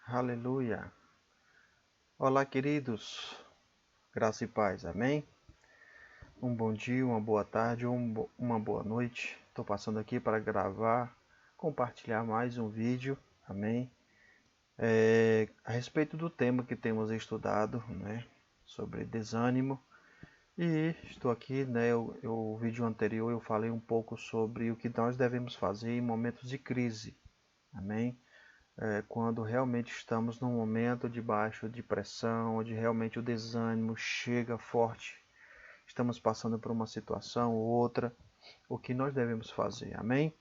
Aleluia. Olá, queridos. Graça e paz. Amém? Um bom dia, uma boa tarde ou uma boa noite. Estou passando aqui para gravar, compartilhar mais um vídeo. Amém? A respeito do tema que temos estudado, né? Sobre desânimo. E estou aqui, né? O vídeo anterior eu falei um pouco sobre o que nós devemos fazer em momentos de crise. Amém? Quando realmente estamos num momento de baixa de pressão, onde realmente o desânimo chega forte, estamos passando por uma situação ou outra, o que nós devemos fazer, amém?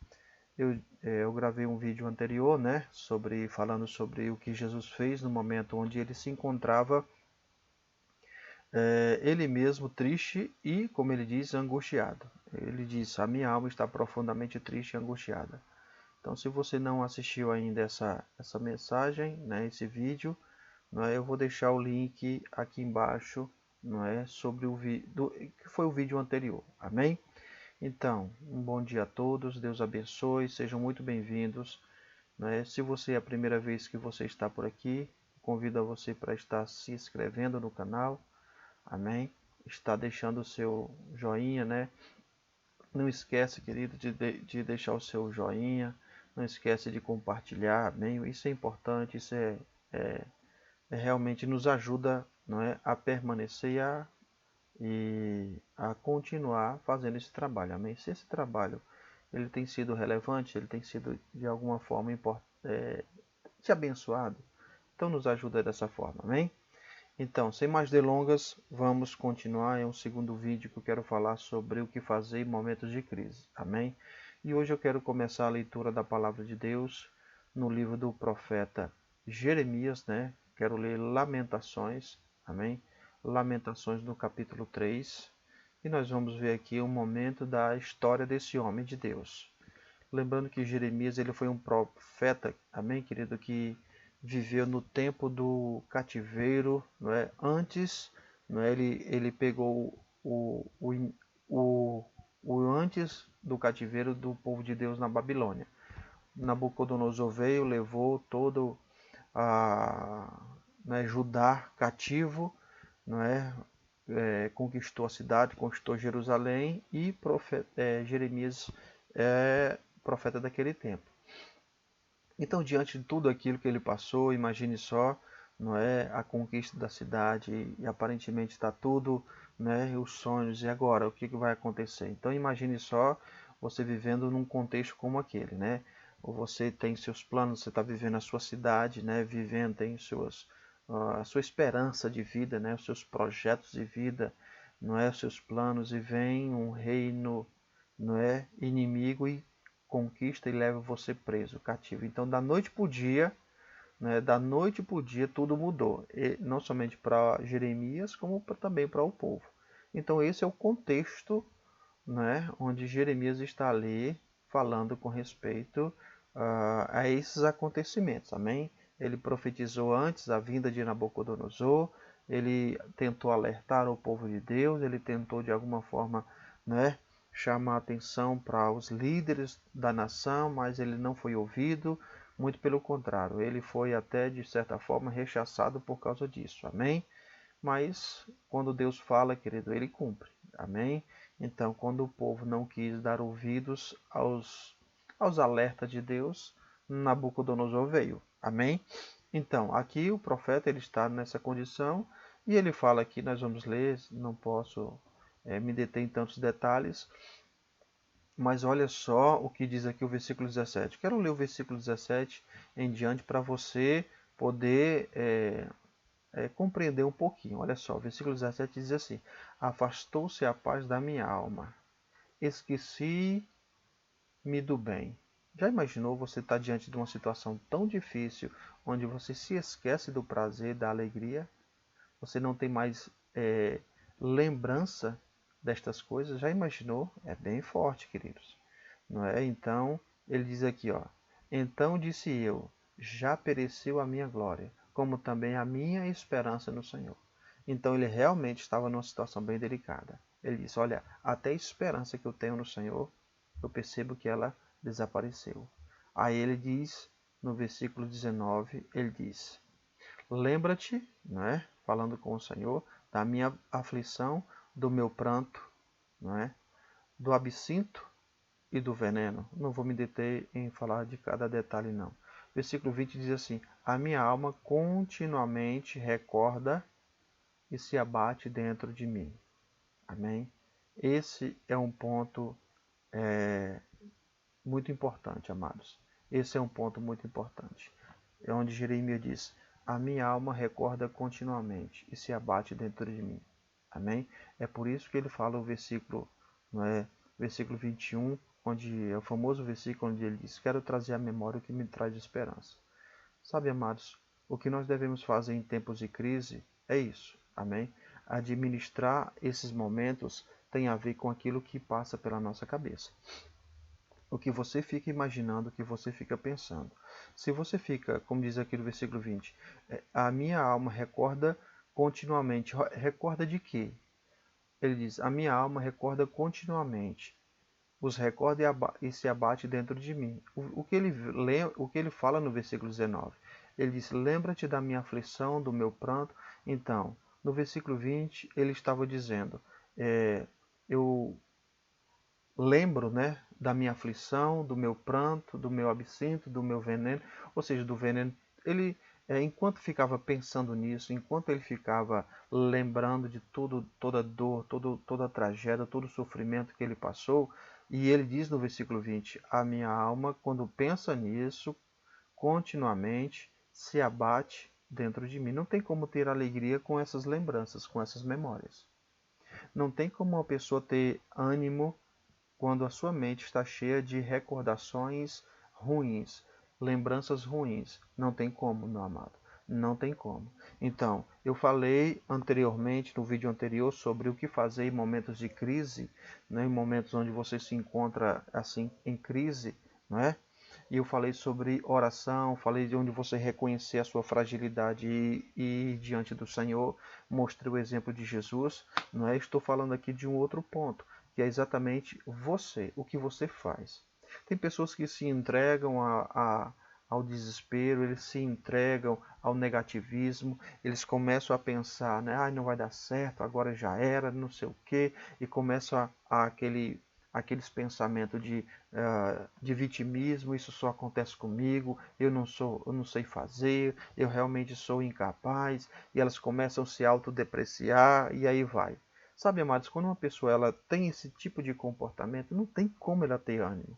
Eu gravei um vídeo anterior, né, falando sobre o que Jesus fez no momento onde ele se encontrava, ele mesmo triste e, como ele diz, angustiado. Ele diz, a minha alma está profundamente triste e angustiada. Então, se você não assistiu ainda essa mensagem, né, esse vídeo, não é, eu vou deixar o link aqui embaixo, não é, sobre o vídeo que foi o vídeo anterior. Amém? Então, um bom dia a todos, Deus abençoe, sejam muito bem-vindos. Né? Se você é a primeira vez que você está por aqui, convido a você para estar se inscrevendo no canal. Amém? Está deixando o seu joinha, né? Não esquece, querido, de deixar o seu joinha. Não esquece de compartilhar, amém? Isso é importante, isso realmente nos ajuda, não é, a permanecer e a continuar fazendo esse trabalho, amém? Se esse trabalho ele tem sido relevante, ele tem sido de alguma forma te abençoado, então nos ajuda dessa forma, amém? Então, sem mais delongas, vamos continuar. É um segundo vídeo que eu quero falar sobre o que fazer em momentos de crise. Amém? E hoje eu quero começar a leitura da palavra de Deus no livro do profeta Jeremias, né? Quero ler Lamentações, amém? Lamentações no capítulo 3. E nós vamos ver aqui um momento da história desse homem de Deus. Lembrando que Jeremias ele foi um profeta, amém, querido, que viveu no tempo do cativeiro, não é? Antes, não é? Ele pegou o antes do cativeiro do povo de Deus na Babilônia. Nabucodonosor veio, levou todo né, Judá cativo, não é? Conquistou a cidade, conquistou Jerusalém e Jeremias profeta daquele tempo. Então, diante de tudo aquilo que ele passou, imagine só, não é, a conquista da cidade e aparentemente está tudo, né, os sonhos e agora o que vai acontecer? Então, imagine só você vivendo num contexto como aquele, né? Você tem seus planos, você está vivendo a sua cidade, né? Vivendo, tem a sua esperança de vida, né? Os seus projetos de vida, não é, os seus planos e vem um reino, não é, inimigo e conquista e leva você preso, cativo. Então, da noite para o dia, né, da noite para o dia, tudo mudou. E não somente para Jeremias, como também para o povo. Então, esse é o contexto, né, onde Jeremias está ali falando com respeito a esses acontecimentos. Amém? Ele profetizou antes a vinda de Nabucodonosor, ele tentou alertar o povo de Deus, ele tentou de alguma forma, né, chamar a atenção para os líderes da nação, mas ele não foi ouvido, muito pelo contrário, ele foi até de certa forma rechaçado por causa disso, amém? Mas quando Deus fala, querido, ele cumpre, amém? Então, quando o povo não quis dar ouvidos aos alertas de Deus, Nabucodonosor veio, amém? Então, aqui o profeta ele está nessa condição e ele fala aqui, nós vamos ler, não posso me deter em tantos detalhes, mas olha só o que diz aqui o versículo 17. Quero ler o versículo 17 em diante para você poder compreender um pouquinho. Olha só, o versículo 17 diz assim: afastou-se a paz da minha alma, esqueci-me do bem. Já imaginou você estar diante de uma situação tão difícil, onde você se esquece do prazer, da alegria? Você não tem mais lembrança destas coisas? Já imaginou? É bem forte, queridos. Não é? Então, ele diz aqui, ó: então disse eu, já pereceu a minha glória, como também a minha esperança no Senhor. Então ele realmente estava numa situação bem delicada. Ele disse: olha, até a esperança que eu tenho no Senhor, eu percebo que ela desapareceu. Aí ele diz no versículo 19, ele diz: lembra-te, não é? Falando com o Senhor, da minha aflição, do meu pranto, não é? Do absinto e do veneno. Não vou me deter em falar de cada detalhe, não. Versículo 20 diz assim: a minha alma continuamente recorda e se abate dentro de mim. Amém? Esse é um ponto muito importante, amados. Esse é um ponto muito importante. É onde Jeremias diz: a minha alma recorda continuamente e se abate dentro de mim. Amém? É por isso que ele fala o versículo, não é? Versículo 21, onde é o famoso versículo onde ele diz: quero trazer à memória o que me traz esperança. Sabe, amados, o que nós devemos fazer em tempos de crise é isso. Amém? Administrar esses momentos tem a ver com aquilo que passa pela nossa cabeça. O que você fica imaginando, o que você fica pensando. Se você fica, como diz aqui no versículo 20, a minha alma recorda continuamente. Recorda de quê? Ele diz, a minha alma recorda continuamente. Os recorda e se abate dentro de mim. O que ele fala no versículo 19? Ele diz, lembra-te da minha aflição, do meu pranto. Então, no versículo 20, ele estava dizendo, eu lembro, né, da minha aflição, do meu pranto, do meu absinto, do meu veneno, ou seja, do veneno. Ele, enquanto ficava pensando nisso, enquanto ele ficava lembrando de tudo, toda dor, toda a tragédia, todo o sofrimento que ele passou, e ele diz no versículo 20, a minha alma, quando pensa nisso, continuamente se abate dentro de mim. Não tem como ter alegria com essas lembranças, com essas memórias. Não tem como uma pessoa ter ânimo quando a sua mente está cheia de recordações ruins, lembranças ruins. Não tem como, meu amado. Não tem como. Então, eu falei anteriormente, no vídeo anterior, sobre o que fazer em momentos de crise, né, em momentos onde você se encontra assim em crise, não é? E eu falei sobre oração, falei de onde você reconhecer a sua fragilidade e ir diante do Senhor, mostrei o exemplo de Jesus, não é? Estou falando aqui de um outro ponto, que é exatamente você, o que você faz. Tem pessoas que se entregam ao desespero, eles se entregam ao negativismo, eles começam a pensar, né? Ah, não vai dar certo, agora já era, não sei o quê, e começam aqueles pensamentos de vitimismo, isso só acontece comigo, eu não sei fazer, eu realmente sou incapaz, e elas começam a se autodepreciar, e aí vai. Sabe, amados, quando uma pessoa ela tem esse tipo de comportamento, não tem como ela ter ânimo.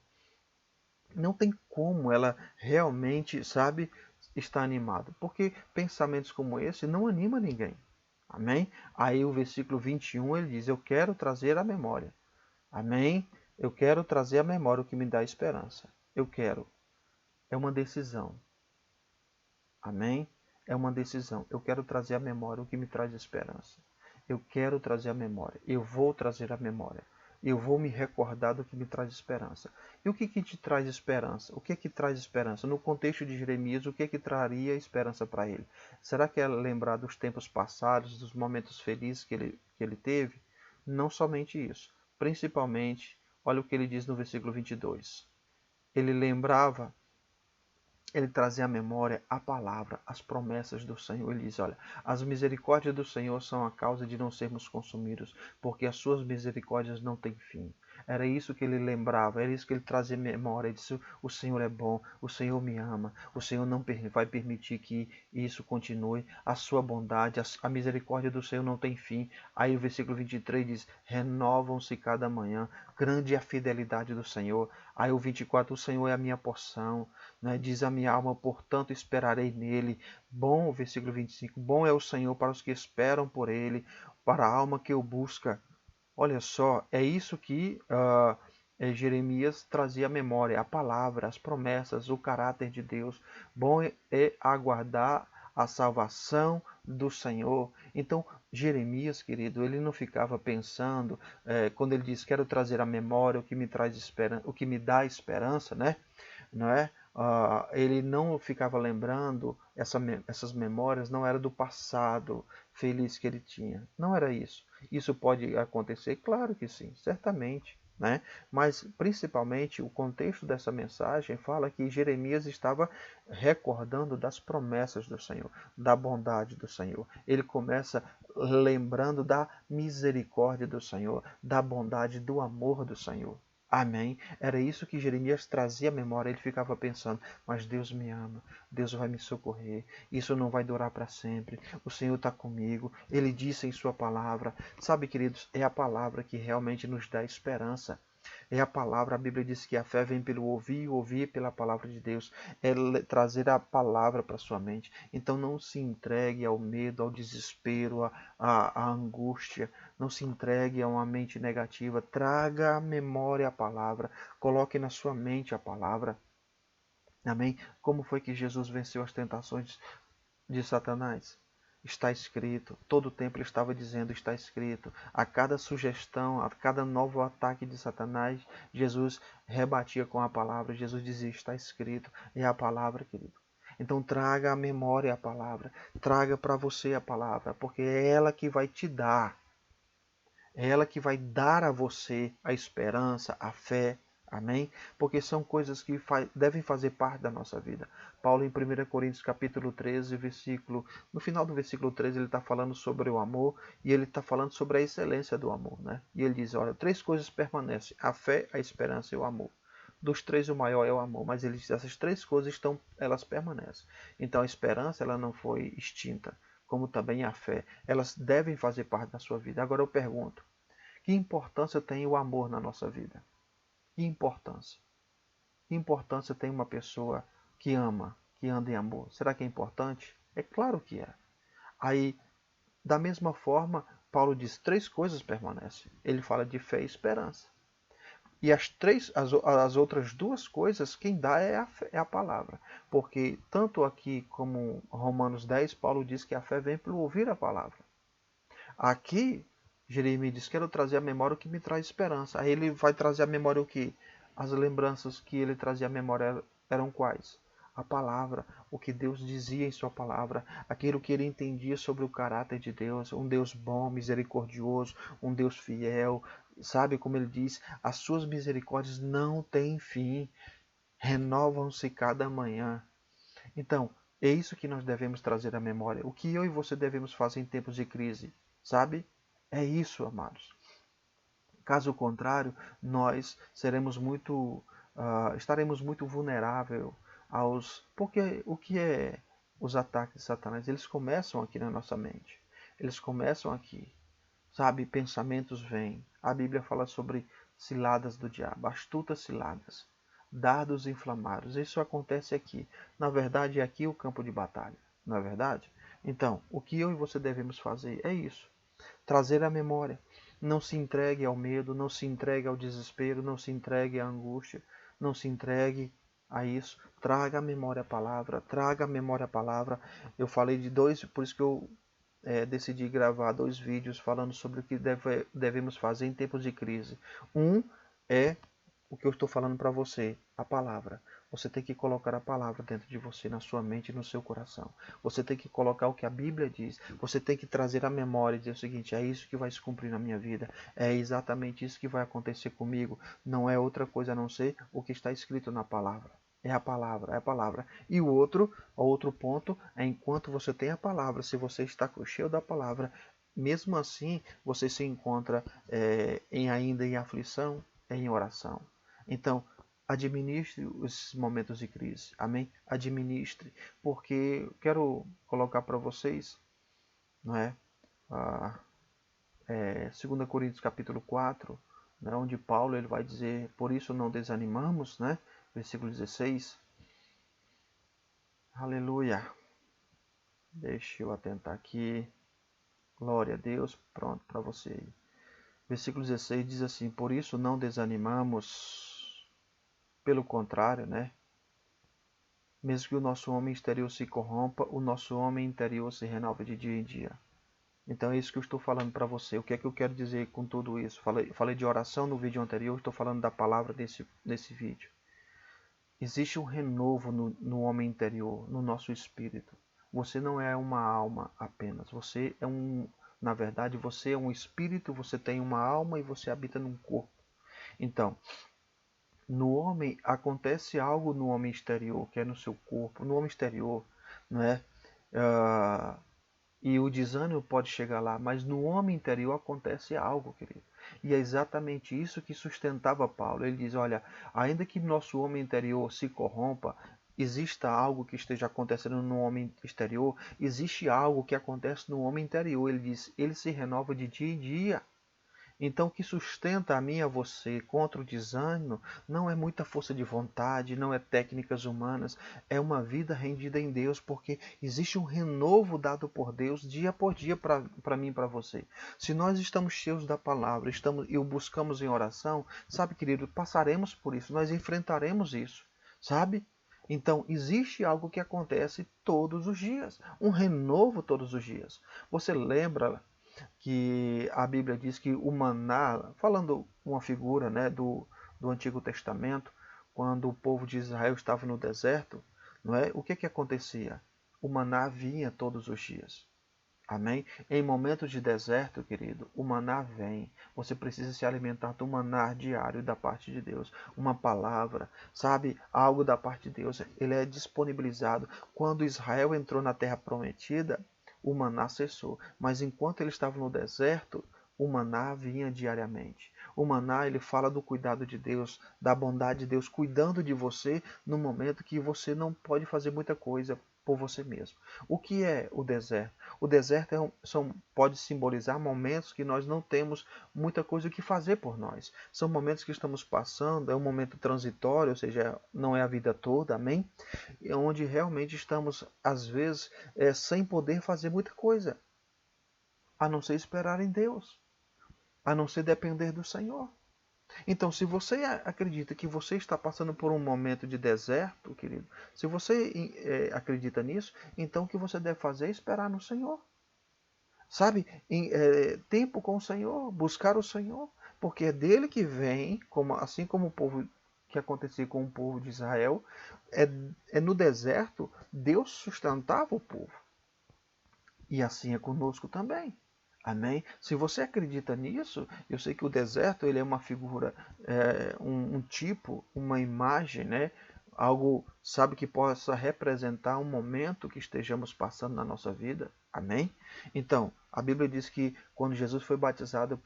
Não tem como ela realmente, sabe, estar animada. Porque pensamentos como esse não animam ninguém. Amém? Aí o versículo 21 ele diz, eu quero trazer a memória. Amém? Eu quero trazer à memória o que me dá esperança. Eu quero. É uma decisão. Amém? É uma decisão. Eu quero trazer à memória o que me traz esperança. Eu quero trazer à memória. Eu vou trazer à memória. Eu vou me recordar do que me traz esperança. E o que te traz esperança? O que traz esperança? No contexto de Jeremias, o que traria esperança para ele? Será que é lembrar dos tempos passados, dos momentos felizes que ele teve? Não somente isso. Principalmente, olha o que ele diz no versículo 22. Ele lembrava, ele trazia à memória a palavra, as promessas do Senhor. Ele diz, olha, as misericórdias do Senhor são a causa de não sermos consumidos, porque as suas misericórdias não têm fim. Era isso que ele lembrava, era isso que ele trazia à memória. Ele disse, o Senhor é bom, o Senhor me ama, o Senhor não vai permitir que isso continue. A sua bondade, a misericórdia do Senhor não tem fim. Aí o versículo 23 diz, renovam-se cada manhã, grande é a fidelidade do Senhor. Aí o 24, o Senhor é a minha porção, né? Diz a minha alma, portanto esperarei nele. Bom, o versículo 25, bom é o Senhor para os que esperam por ele, para a alma que o busca. Olha só, é isso que Jeremias trazia à memória, a palavra, as promessas, o caráter de Deus. Bom é aguardar a salvação do Senhor. Então, Jeremias, querido, ele não ficava pensando, quando ele diz, quero trazer à memória o que me traz esperança, o que me dá esperança, né? Não é? Ele não ficava lembrando essas memórias, não era do passado feliz que ele tinha. Não era isso. Isso pode acontecer? Claro que sim, certamente. né? Mas principalmente o contexto dessa mensagem fala que Jeremias estava recordando das promessas do Senhor, da bondade do Senhor. Ele começa lembrando da misericórdia do Senhor, da bondade, do amor do Senhor. Amém? Era isso que Jeremias trazia à memória. Ele ficava pensando, mas Deus me ama, Deus vai me socorrer, isso não vai durar para sempre, o Senhor está comigo, Ele disse em sua palavra. Sabe, queridos, é a palavra que realmente nos dá esperança. É a palavra, a Bíblia diz que a fé vem pelo ouvir e ouvir pela palavra de Deus. É trazer a palavra para sua mente. Então não se entregue ao medo, ao desespero, à angústia. Não se entregue a uma mente negativa. Traga à memória a palavra. Coloque na sua mente a palavra. Amém? Como foi que Jesus venceu as tentações de Satanás? Está escrito. Todo o tempo ele estava dizendo, está escrito. A cada sugestão, a cada novo ataque de Satanás, Jesus rebatia com a palavra. Jesus dizia, está escrito. É a palavra, querido. Então traga à memória a palavra. Traga para você a palavra, porque é ela que vai te dar. É ela que vai dar a você a esperança, a fé. Amém? Porque são coisas que devem fazer parte da nossa vida. Paulo em 1 Coríntios capítulo 13, no final do versículo 13, ele está falando sobre o amor e ele está falando sobre a excelência do amor. Né? E ele diz, olha, 3 coisas permanecem, a fé, a esperança e o amor. Dos 3 o maior é o amor, mas ele diz, essas 3 coisas elas permanecem. Então a esperança ela não foi extinta, como também a fé. Elas devem fazer parte da sua vida. Agora eu pergunto, que importância tem o amor na nossa vida? Que importância? Que importância tem uma pessoa que ama, que anda em amor? Será que é importante? É claro que é. Aí, da mesma forma, Paulo diz 3 coisas permanecem. Ele fala de fé e esperança. E as outras 2 coisas, quem dá é a palavra. Porque tanto aqui como Romanos 10, Paulo diz que a fé vem pelo ouvir a palavra. Aqui, Jeremias diz, quero trazer à memória o que me traz esperança. Aí ele vai trazer à memória o que? As lembranças que ele trazia à memória eram quais? A palavra, o que Deus dizia em sua palavra, aquilo que ele entendia sobre o caráter de Deus, um Deus bom, misericordioso, um Deus fiel. Sabe como ele diz? As suas misericórdias não têm fim, renovam-se cada manhã. Então, é isso que nós devemos trazer à memória. O que eu e você devemos fazer em tempos de crise, sabe? É isso, amados. Caso contrário, nós estaremos muito vulneráveis aos... Porque o que é os ataques de Satanás? Eles começam aqui na nossa mente. Eles começam aqui. Sabe? Pensamentos vêm. A Bíblia fala sobre ciladas do diabo, astutas ciladas, dardos inflamados. Isso acontece aqui. Na verdade, é aqui o campo de batalha. Não é verdade? Então, o que eu e você devemos fazer é isso. Trazer a memória. Não se entregue ao medo, não se entregue ao desespero, não se entregue à angústia, não se entregue a isso. Traga a memória a palavra, traga a memória a palavra. Eu falei de 2, por isso que eu decidi gravar 2 vídeos falando sobre o que devemos fazer em tempos de crise. Um é o que eu estou falando para você, a palavra. Você tem que colocar a palavra dentro de você, na sua mente e no seu coração. Você tem que colocar o que a Bíblia diz. Você tem que trazer a memória e dizer o seguinte, é isso que vai se cumprir na minha vida. É exatamente isso que vai acontecer comigo. Não é outra coisa a não ser o que está escrito na palavra. É a palavra, é a palavra. E o outro ponto é enquanto você tem a palavra, se você está cheio da palavra, mesmo assim você se encontra ainda em aflição, em oração. Então, administre os momentos de crise. Amém? Administre. Porque quero colocar para vocês, não é? 2 Coríntios capítulo 4, né, onde Paulo ele vai dizer, por isso não desanimamos, né? Versículo 16. Aleluia. Deixa eu atentar aqui. Glória a Deus. Pronto para você. Versículo 16 diz assim, por isso não desanimamos, pelo contrário, né? Mesmo que o nosso homem exterior se corrompa, o nosso homem interior se renova de dia em dia. Então é isso que eu estou falando para você. O que é que eu quero dizer com tudo isso? Falei de oração no vídeo anterior, estou falando da palavra nesse vídeo. Existe um renovo no homem interior, no nosso espírito. Você não é uma alma apenas. Na verdade, você é um espírito, você tem uma alma e você habita num corpo. Então, no homem acontece algo no homem exterior, que é no seu corpo, no homem exterior, não é? E o desânimo pode chegar lá, mas no homem interior acontece algo, querido. E é exatamente isso que sustentava Paulo. Ele diz, olha, ainda que nosso homem interior se corrompa, exista algo que esteja acontecendo no homem exterior, existe algo que acontece no homem interior. Ele diz, ele se renova de dia em dia. Então, o que sustenta a mim e a você contra o desânimo não é muita força de vontade, não é técnicas humanas, é uma vida rendida em Deus, porque existe um renovo dado por Deus dia por dia para mim e para você. Se nós estamos cheios da palavra, e o buscamos em oração, sabe, querido, passaremos por isso, nós enfrentaremos isso, sabe? Então, existe algo que acontece todos os dias, um renovo todos os dias. Você lembra que a Bíblia diz que o maná, falando uma figura, né, do Antigo Testamento, quando o povo de Israel estava no deserto, não é? O que acontecia? O maná vinha todos os dias. Amém? Em momentos de deserto, querido, o maná vem. Você precisa se alimentar do maná diário da parte de Deus. Uma palavra, sabe? Algo da parte de Deus. Ele é disponibilizado. Quando Israel entrou na terra prometida, o maná cessou. Mas enquanto ele estava no deserto, o maná vinha diariamente. O maná, ele fala do cuidado de Deus, da bondade de Deus, cuidando de você no momento que você não pode fazer muita coisa por você mesmo. O que é o deserto? O deserto pode simbolizar momentos que nós não temos muita coisa o que fazer por nós. São momentos que estamos passando, é um momento transitório, ou seja, não é a vida toda, amém? Onde realmente estamos, às vezes, sem poder fazer muita coisa, a não ser esperar em Deus, a não ser depender do Senhor. Então, se você acredita que você está passando por um momento de deserto, querido, se você acredita nisso, então o que você deve fazer é esperar no Senhor. Sabe, tempo com o Senhor, buscar o Senhor, porque é dele que vem, assim como o povo que acontecia com o povo de Israel, no deserto, Deus sustentava o povo. E assim é conosco também. Amém? Se você acredita nisso, eu sei que o deserto ele é uma figura, um tipo, uma imagem, né? Algo, sabe, que possa representar um momento que estejamos passando na nossa vida. Amém? Então, a Bíblia diz que quando Jesus foi batizado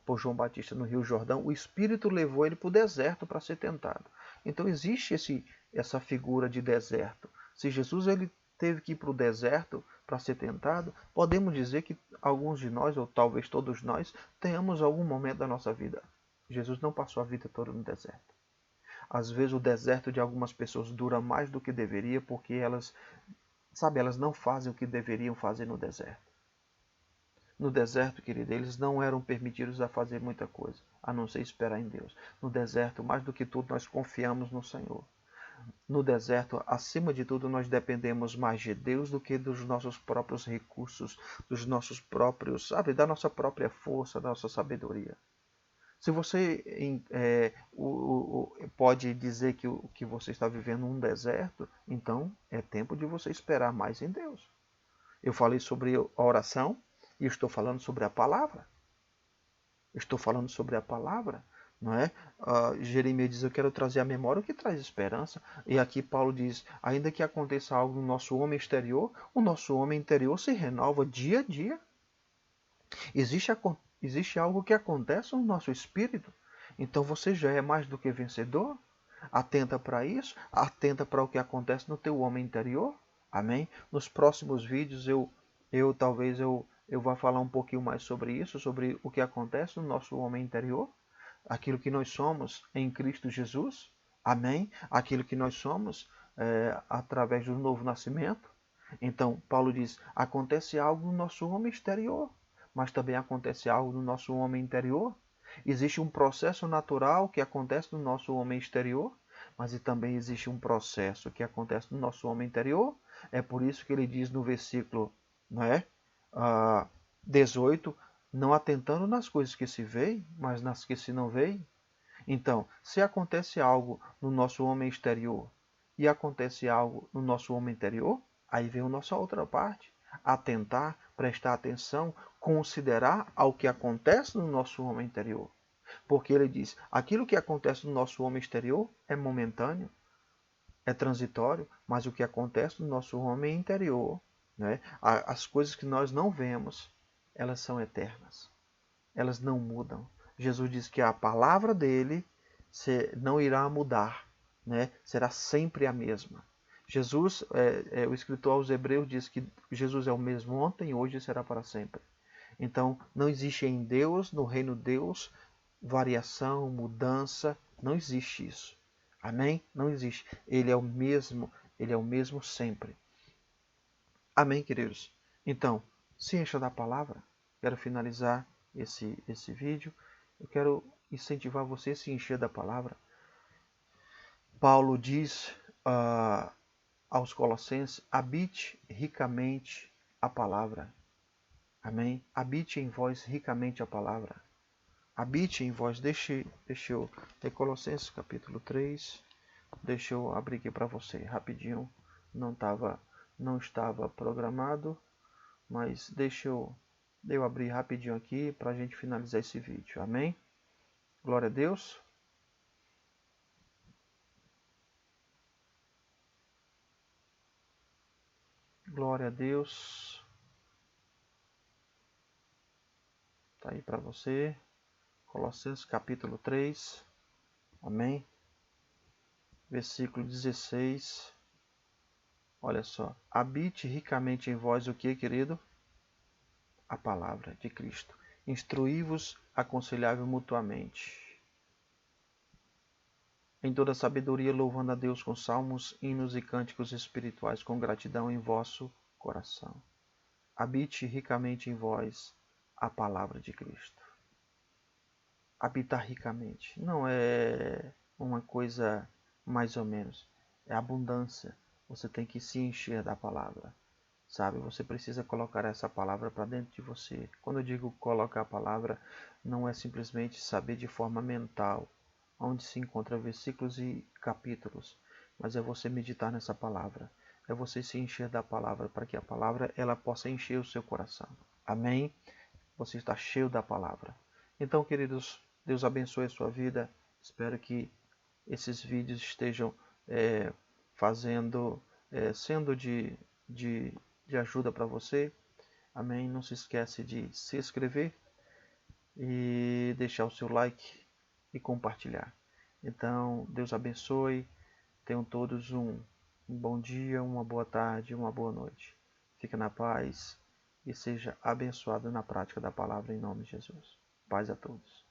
por João Batista no Rio Jordão, o Espírito levou ele para o deserto para ser tentado. Então existe essa figura de deserto. Se Jesus ele teve que ir para o deserto para ser tentado, podemos dizer que alguns de nós, ou talvez todos nós, tenhamos algum momento da nossa vida. Jesus não passou a vida toda no deserto. Às vezes o deserto de algumas pessoas dura mais do que deveria, porque elas não fazem o que deveriam fazer no deserto. No deserto, querido, eles não eram permitidos a fazer muita coisa, a não ser esperar em Deus. No deserto, mais do que tudo, nós confiamos no Senhor. No deserto, acima de tudo, nós dependemos mais de Deus do que dos nossos próprios recursos, dos nossos próprios, sabe, da nossa própria força, da nossa sabedoria. Se você pode dizer que você está vivendo um deserto, então é tempo de você esperar mais em Deus. Eu falei sobre a oração e estou falando sobre a palavra. Estou falando sobre a palavra. Não é? Jeremias diz, eu quero trazer à memória o que traz esperança. E aqui Paulo diz, ainda que aconteça algo no nosso homem exterior, o nosso homem interior se renova dia a dia. Existe algo que acontece no nosso espírito. Então você já é mais do que vencedor. Atenta para isso, atenta para o que acontece no teu homem interior. Amém? Nos próximos vídeos talvez eu vá falar um pouquinho mais sobre isso, sobre o que acontece no nosso homem interior. Aquilo que nós somos em Cristo Jesus, amém? Aquilo que nós somos através do novo nascimento. Então, Paulo diz, acontece algo no nosso homem exterior, mas também acontece algo no nosso homem interior. Existe um processo natural que acontece no nosso homem exterior, mas também existe um processo que acontece no nosso homem interior. É por isso que ele diz no versículo 18, não atentando nas coisas que se veem, mas nas que se não veem. Então, se acontece algo no nosso homem exterior e acontece algo no nosso homem interior, aí vem a nossa outra parte. Atentar, prestar atenção, considerar ao que acontece no nosso homem interior. Porque ele diz, aquilo que acontece no nosso homem exterior é momentâneo, é transitório, mas o que acontece no nosso homem interior, né? As coisas que nós não vemos, elas são eternas. Elas não mudam. Jesus diz que a palavra dele não irá mudar, né? Será sempre a mesma. Jesus, o escritor aos Hebreus diz que Jesus é o mesmo ontem, hoje e será para sempre. Então, não existe em Deus, no reino de Deus, variação, mudança, não existe isso. Amém? Não existe. Ele é o mesmo sempre. Amém, queridos? Então, se encha da palavra. Quero finalizar esse vídeo. Eu quero incentivar você a se encher da palavra. Paulo diz aos Colossenses, habite ricamente a palavra. Amém? Habite em vós ricamente a palavra. Habite em vós. Deixa eu ler Colossenses capítulo 3. Deixa eu abrir aqui para você rapidinho. Não estava programado, mas deixa eu abrir rapidinho aqui para a gente finalizar esse vídeo. Amém? Glória a Deus. Glória a Deus. Está aí para você. Colossenses capítulo 3. Amém? Versículo 16. Olha só. Habite ricamente em vós o que, querido? A palavra de Cristo. Instruí-vos, aconselhável mutuamente. Em toda sabedoria, louvando a Deus com salmos, hinos e cânticos espirituais, com gratidão em vosso coração. Habite ricamente em vós a palavra de Cristo. Habitar ricamente não é uma coisa mais ou menos, é abundância. Você tem que se encher da palavra, sabe? Você precisa colocar essa palavra para dentro de você. Quando eu digo colocar a palavra, não é simplesmente saber de forma mental onde se encontra versículos e capítulos, mas é você meditar nessa palavra, é você se encher da palavra, para que a palavra ela possa encher o seu coração. Amém? Você está cheio da palavra. Então, queridos, Deus abençoe a sua vida. Espero que esses vídeos estejam sendo de ajuda para você. Amém? Não se esquece de se inscrever e deixar o seu like e compartilhar. Então, Deus abençoe. Tenham todos um bom dia, uma boa tarde, uma boa noite. Fica na paz e seja abençoado na prática da palavra em nome de Jesus. Paz a todos.